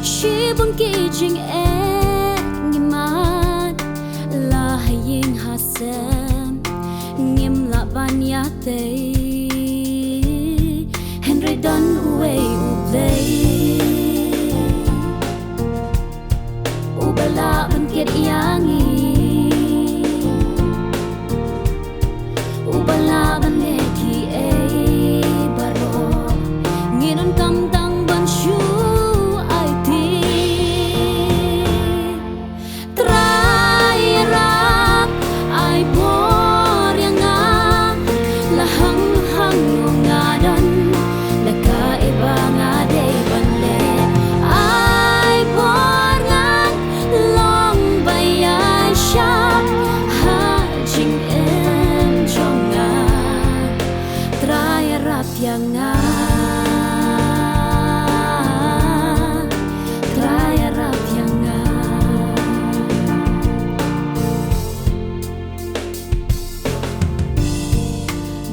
Shibun kijing ngimat lahaying hasem ngim la banyate Henry don uwe ublay ubala bangkit yangi ubala baneki baro ngiron kam tang ban shu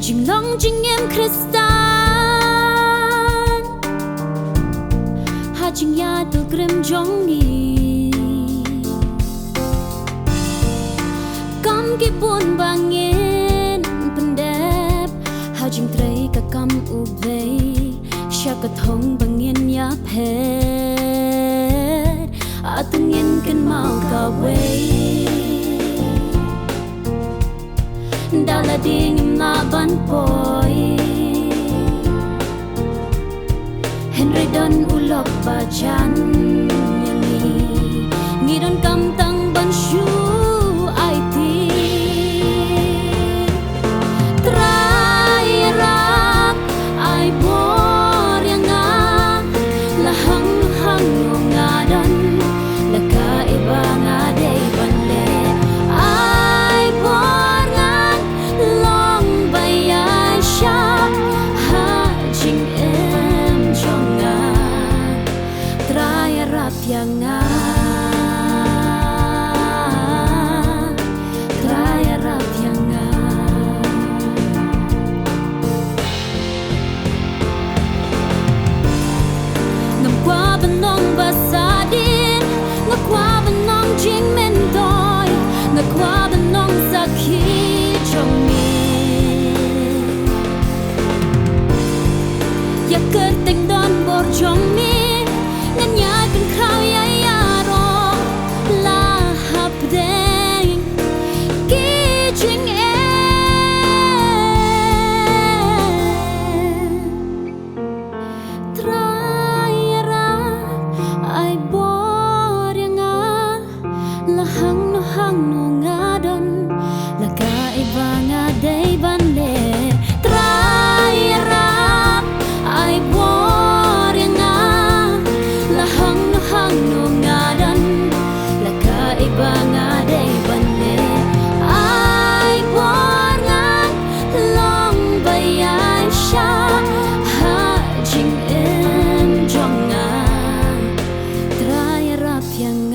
Jinglong jingem Kristan Hajing ya tu grim jongi Kam kipun bangin pendep Hajing tray ka kam ubay Syakat hong bangin ya pet Atungin kan mau kaway Dala ding na ban poi Henry don ulok bajan yangi Ngidon kam tang ban shu IT Try rap ai bor yang lahang hang ngadon laka ibang adai banle Basadin ngakwa benong jing mendoy ngakwa benong sakhi chomi ya kerting don bor chomi nanya kan kau ya yaro la hapdeng kijing lahang no ngadon laka ibang aday banle try rap ay bor nga lahang no ngadon laka ibang aday banle ay bor nga long bayay siya hajing jonga try rap yang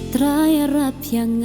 Traya rap yang